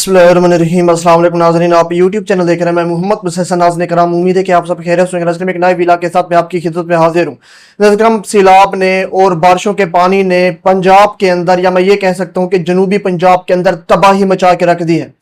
बिस्मिल्लाहिर्रहमानिर्रहीम। अस्सलाम वालेकुम नाज़रीन, आप यूट्यूब चैनल देख रहे हैं। मैं मोहम्मद मुसहसन नाज़रीन कराम, उम्मीद है कि आप सब खैरियत से होंगे। एक नए वीडियो के साथ मैं आपकी खिदमत में हाजिर हूँ। नाज़रीन, सैलाब ने और बारिशों के पानी ने पंजाब के अंदर, या मैं ये कह सकता हूँ कि जनूबी पंजाब के अंदर तबाही मचा के रख दी है।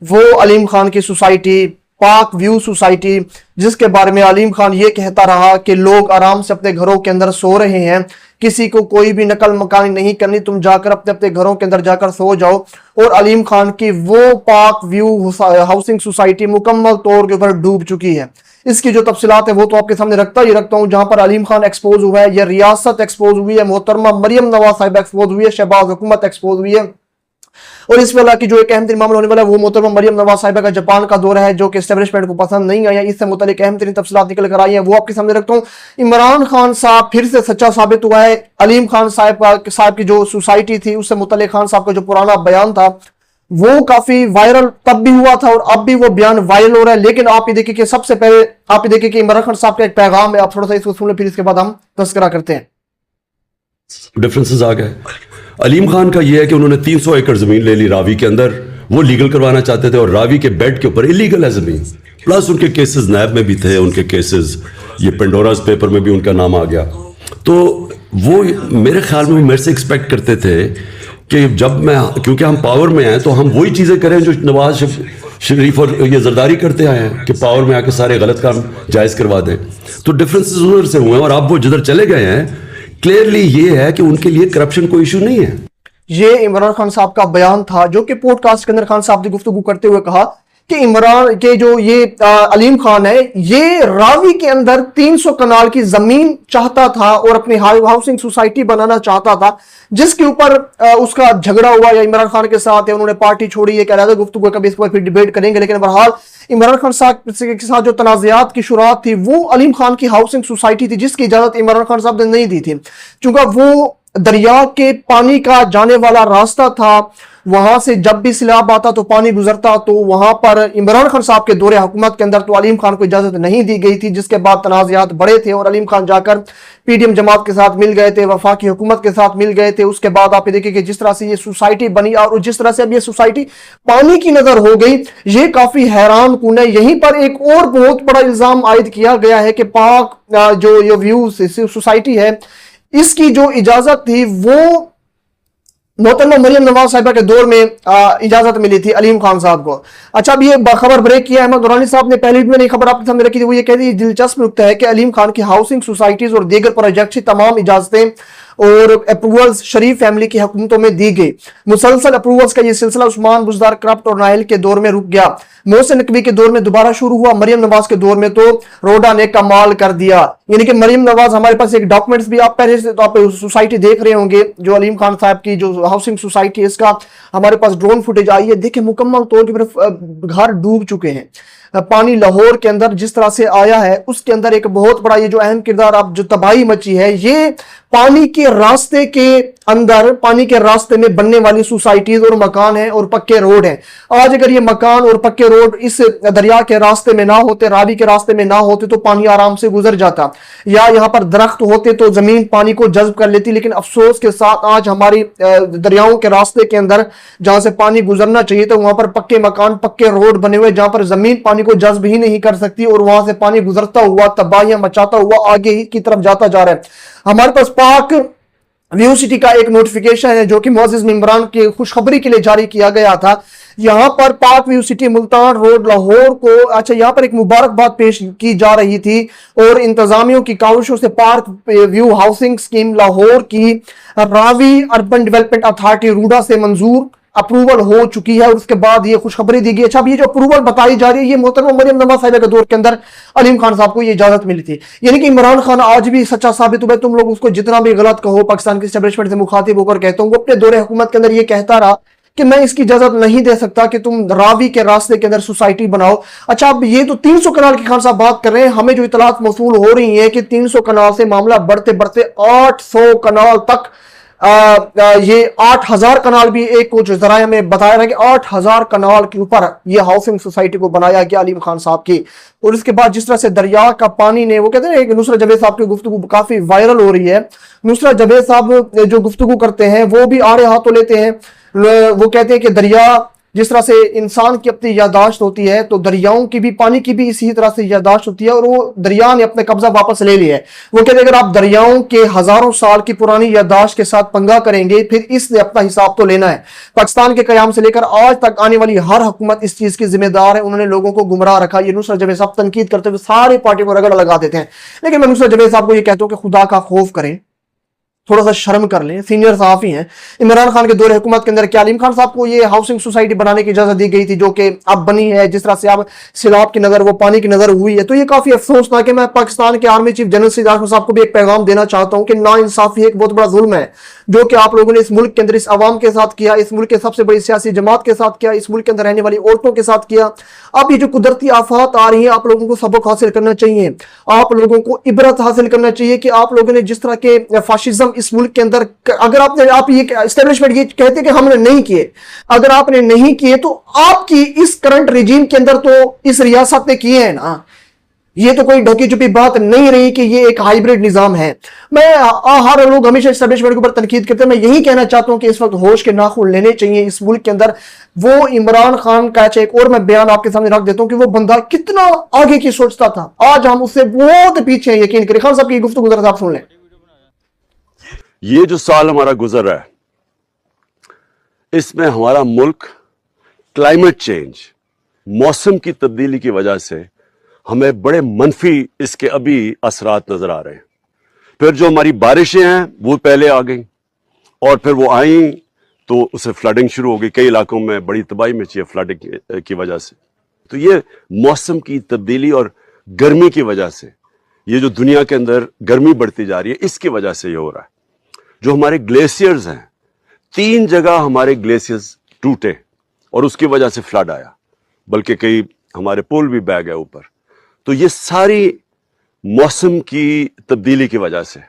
वो अलीम खान की सोसाइटी, पाक व्यू सोसाइटी, जिसके बारे में अलीम खान ये कहता रहा कि लोग आराम से अपने घरों के अंदर सो रहे हैं, किसी को कोई भी नकल मकानी नहीं करनी, तुम जाकर अपने अपने घरों के अंदर जाकर सो जाओ। और अलीम खान की वो पाक व्यू हाउसिंग सोसाइटी मुकम्मल तौर के ऊपर डूब चुकी है। इसकी जो तफसीलात है वो तो आपके सामने रखता ही रखता हूँ। जहां पर अलीम खान एक्सपोज हुआ है, यह रियासत एक्सपोज हुई है, मोहतरमा मरियम नवाज साहिबा एक्सपोज हुई है, शहबाज हुकूमत एक्सपोज हुई है। और इस वेला की जो एक अहम तरीन मामला होने वाला है वो मोहतरमा मरियम नवाज साहिबा का जापान का दौरा है, जो कि एस्टेब्लिशमेंट को पसंद नहीं आया। इससे मुतालिक अहम तरीन तफसीलात निकल कर आई है, वो आपके सामने रखता हूँ। इमरान खान साहब फिर से सच्चा साबित हुआ है। अलीम खान साहब की जो सोसाइटी थी, उससे मुतालिक खान साहब का जो पुराना बयान था वो काफी वायरल तब भी हुआ था और अब भी वो बयान वायरल हो रहा है। लेकिन आप ये देखिए कि सबसे पहले आप ये देखिए कि इमरान खान साहब का एक पैगाम है, आप थोड़ा सा इसको सुन लें, फिर इसके बाद हम तस्करा करते हैं। डिफरेंसेस आ गए। अलीम खान का यह है कि उन्होंने 300 एकड़ जमीन ले ली रावी के अंदर, वो लीगल करवाना चाहते थे, और रावी के बेड के ऊपर इलीगल है जमीन। प्लस उनके केसेस नैब में भी थे, उनके केसेस ये पेंडोरास पेपर में भी उनका नाम आ गया। तो वो मेरे ख्याल में मेरे से एक्सपेक्ट करते थे कि जब मैं, क्योंकि हम पावर में आए तो हम वही चीज़ें करें जो नवाज शरीफ और ये जरदारी करते आए हैं कि पावर में आके सारे गलत काम जायज़ करवा दें। तो डिफरेंसेस उधर से हुए हैं, और अब वो जिधर चले गए हैं क्लियरली ये है कि उनके लिए करप्शन कोई इशू नहीं है। ये इमरान खान साहब का बयान था, जो कि पॉडकास्ट के अंदर खान साहब ने गुफ्तगू करते हुए कहा कि इमरान के जो ये अलीम खान है, ये रावी के अंदर 300 कनाल की जमीन चाहता था और अपनी हाउसिंग सोसाइटी बनाना चाहता था, जिसके ऊपर उसका झगड़ा हुआ या इमरान खान के साथ है, उन्होंने पार्टी छोड़ी। ये कह रहा था गुफ्तगू कभी इस पर फिर डिबेट करेंगे। लेकिन बहरहाल इमरान खान साहब के साथ जो तनाज़ात की शुरुआत थी वो अलीम खान की हाउसिंग सोसाइटी थी, जिसकी इजाजत इमरान खान साहब ने नहीं दी थी। चूंकि वो दरिया के पानी का जाने वाला रास्ता था, वहां से जब भी सैलाब आता तो पानी गुजरता, तो वहां पर इमरान खान साहब के दौरे हुकूमत के अंदर तो अलीम खान को इजाजत नहीं दी गई थी, जिसके बाद तनाज़ात बढ़े थे और अलीम खान जाकर पीडीएम जमात के साथ मिल गए थे, वफाकी हुकूमत के साथ मिल गए थे। उसके बाद आप देखिए कि जिस तरह से ये सोसाइटी बनी और जिस तरह से अब ये सोसाइटी पानी की नजर हो गई, ये काफी हैरान कुन है। यहीं पर एक और बहुत बड़ा इल्जाम आयद किया गया है कि पाक जो ये व्यू सोसाइटी है, इसकी जो इजाजत थी वो मोहतरमा मरियम नवाज साहिबा के दौर में इजाजत मिली थी अलीम खान साहब को। अच्छा, अब ये खबर ब्रेक किया अहमद दुरानी साहब ने, पहले भी मैंने खबर आपके सामने रखी थी। वो ये कह दी दिलचस्प नुकता है कि अलीम खान की हाउसिंग सोसाइटीज और दीगर प्रोजेक्ट की तमाम इजाजतें और अप्रूवल्स शरीफ फैमिली की हुकूमतों में दी गई। मुसलसल अप्रूवल्स का ये सिलसिला उस्मान बुज़दार क्रप्ट और नाइल के दौर में रुक गया, मोहसिन नकवी के दौर में दोबारा शुरू हुआ, मरियम नवाज के दौर में तो रोडा ने कमाल कर दिया। यानी कि मरियम नवाज, हमारे पास एक डॉक्यूमेंट्स भी आप पहले से तो आप सोसाइटी देख रहे होंगे, जो अलीम खान साहब की जो हाउसिंग सोसाइटी है, इसका हमारे पास ड्रोन फुटेज आई है। देखिए मुकम्मल तौर पर घर डूब चुके हैं। पानी लाहौर के अंदर जिस तरह से आया है, उसके अंदर एक बहुत बड़ा ये जो अहम किरदार, अब जो तबाही मची है, ये पानी के रास्ते के अंदर, पानी के रास्ते में बनने वाली सोसाइटीज और मकान है और पक्के रोड है। आज अगर ये मकान और पक्के रोड इस दरिया के रास्ते में ना होते, रावी के रास्ते में ना होते, तो पानी आराम से गुजर जाता, या यहाँ पर दरख्त होते तो जमीन पानी को जज्ब कर लेती। लेकिन अफसोस के साथ आज हमारी दरियाओं के रास्ते के अंदर जहां से पानी गुजरना चाहिए था, वहां पर पक्के मकान, पक्के रोड बने हुए, जहां पर जमीन पानी को जज्ब ही नहीं कर सकती, और वहां से पानी गुजरता हुआ, तबाहियां मचाता हुआ आगे ही की तरफ जाता जा रहा है। हमारे पास पाक व्यू सिटी का एक नोटिफिकेशन है जो कि मुअज़्ज़िज़ मेंबरान की खुशखबरी के लिए जारी किया गया था। यहां पर पाक view city Multan road Lahore को, अच्छा, यहां पर एक मुबारकबाद पेश की जा रही थी और इंतजामियों की काविशों से park view housing scheme Lahore की Ravi urban development authority RUDA से मंजूर अप्रूवल हो चुकी है, और उसके बाद ये खुशखबरी दी गई। अच्छा, अब ये जो अप्रूवल बताई जा रही है, ये मोहतरमा मरियम नवाज साहिबा के दौर के अंदर अलीम खान साहब को ये इजाजत मिली थी। यानी कि इमरान खान आज भी सच्चा साबित हुआ। तुम लोग उसको जितना भी गलत कहो, पाकिस्तान की एस्टेब्लिशमेंट से मुखातिब होकर कहता हूं, वो अपने दौरे हुकूमत के अंदर ये कहता रहा कि मैं इसकी इजाजत नहीं दे सकता कि तुम रावी के रास्ते के अंदर सोसाइटी बनाओ। अच्छा, अब ये तो 300 कनाल की खान साहब बात कर रहे हैं, हमें जो इतलात मौसूल हो रही है कि 300 कनाल से मामला बढ़ते बढ़ते 800 कनाल तक, ये 8000 कनाल भी एक कुछ जराये में बताया रहा कि 8000 कनाल के ऊपर ये हाउसिंग सोसाइटी को बनाया गया अलीम खान साहब की। और इसके बाद जिस तरह से दरिया का पानी ने, वो कहते हैं कि नुसरत जवेद साहब की गुफ्तगू काफी वायरल हो रही है। नुसरत जवेद साहब जो गुफ्तगू करते हैं वो भी आड़े हाथों लेते हैं। वो कहते हैं कि दरिया جس طرح سے انسان کی اپنی یادداشت ہوتی ہے تو دریاؤں کی بھی، پانی کی بھی اسی طرح سے یادداشت ہوتی ہے، اور وہ دریا نے اپنے قبضہ واپس لے لیا ہے۔ وہ کہتے ہیں اگر آپ دریاؤں کے ہزاروں سال کی پرانی یادداشت کے ساتھ پنگا کریں گے پھر اس نے اپنا حساب تو لینا ہے۔ پاکستان کے قیام سے لے کر آج تک آنے والی ہر حکومت اس چیز کی ذمہ دار ہے، انہوں نے لوگوں کو گمراہ رکھا۔ یہ نصرت جاوید صاحب تنقید کرتے ہوئے ساری پارٹی کو رگڑ لگا دیتے ہیں، لیکن میں نصرت جاوید صاحب کو یہ کہتا ہوں کہ خدا کا خوف کریں، تھوڑا سا شرم کر لیں، سینئر صحافی ہیں۔ عمران خان کے دور حکومت کے اندر کیا علیم خان صاحب کو یہ ہاؤسنگ سوسائٹی بنانے کی اجازت دی گئی تھی جو کہ اب بنی ہے، جس طرح سے اب سیلاب کی نظر وہ پانی کی نظر ہوئی ہے، تو یہ کافی افسوسناک ہے۔ میں پاکستان کے آرمی چیف جنرل سید آصف صاحب کو بھی ایک پیغام دینا چاہتا ہوں کہ ناانصافی ایک بہت بڑا ظلم ہے جو کہ آپ لوگوں نے اس ملک کے اندر اس عوام کے ساتھ کیا، اس ملک کے سب سے بڑی سیاسی جماعت کے ساتھ کیا، اس ملک کے اندر رہنے والی عورتوں کے ساتھ کیا۔ اب یہ جو قدرتی آفات آ رہی ہیں آپ لوگوں کو سبق حاصل کرنا چاہیے، آپ لوگوں کو عبرت حاصل کرنا چاہیے کہ آپ لوگوں نے جس طرح کے فاشزم اس ملک کے اندر، اگر آپ یہ اسٹیبلشمنٹ یہ کہتے کہ ہم نے نہیں کیے، اگر آپ نے نہیں کیے تو آپ کی اس کرنٹ ریجیم کے اندر تو اس ریاست نے کیے ہیں نا، یہ تو کوئی ڈھوکی چھپی بات نہیں رہی کہ یہ ایک ہائیبریڈ نظام ہے۔ میں ہر لوگ ہمیشہ اسٹیبلشمنٹ کے اوپر تنقید کرتے ہیں، میں یہی کہنا چاہتا ہوں کہ اس وقت ہوش کے ناخن لینے چاہیے اس ملک کے اندر۔ وہ عمران خان کا ایک اور میں بیان آپ کے سامنے رکھ دیتا ہوں کہ وہ بندہ کتنا آگے کی سوچتا تھا، آج ہم اس سے بہت پیچھے ہیں، یقین کریں۔ خان صاحب کی گفتگو ذرا آپ سن لیں۔ یہ جو سال ہمارا گزر رہا ہے اس میں ہمارا ملک کلائمیٹ چینج، موسم کی تبدیلی کی وجہ سے ہمیں بڑے منفی اس کے ابھی اثرات نظر آ رہے ہیں۔ پھر جو ہماری بارشیں ہیں وہ پہلے آ گئیں اور پھر وہ آئیں تو اسے فلڈنگ شروع ہو گئی، کئی علاقوں میں بڑی تباہی مچی ہے فلڈنگ کی وجہ سے۔ تو یہ موسم کی تبدیلی اور گرمی کی وجہ سے، یہ جو دنیا کے اندر گرمی بڑھتی جا رہی ہے اس کی وجہ سے یہ ہو رہا ہے۔ جو ہمارے گلیشیئرز ہیں، 3 جگہ ہمارے گلیشیئرز ٹوٹے اور اس کی وجہ سے فلڈ آیا، بلکہ کئی ہمارے پول بھی بہ گئے اوپر۔ تو یہ ساری موسم کی تبدیلی کی وجہ سے،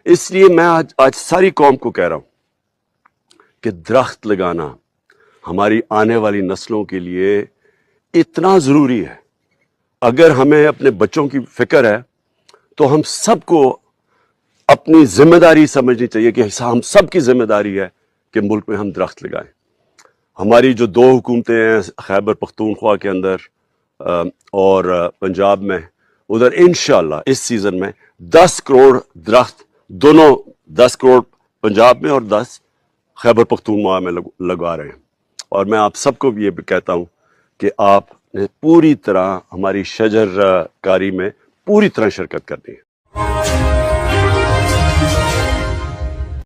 اس لیے میں آج ساری قوم کو کہہ رہا ہوں کہ درخت لگانا ہماری آنے والی نسلوں کے لیے اتنا ضروری ہے۔ اگر ہمیں اپنے بچوں کی فکر ہے تو ہم سب کو اپنی ذمہ داری سمجھنی چاہیے کہ ہم سب کی ذمہ داری ہے کہ ملک میں ہم درخت لگائیں۔ ہماری جو 2 حکومتیں ہیں خیبر پختونخوا کے اندر اور پنجاب میں، ادھر انشاءاللہ اس سیزن میں 10 کروڑ درخت، دونوں 10 کروڑ پنجاب میں اور 10 خیبر پختونخوا میں لگا رہے ہیں۔ اور میں آپ سب کو بھی یہ بھی کہتا ہوں کہ آپ نے پوری طرح ہماری شجر کاری میں پوری طرح شرکت کرنی ہے۔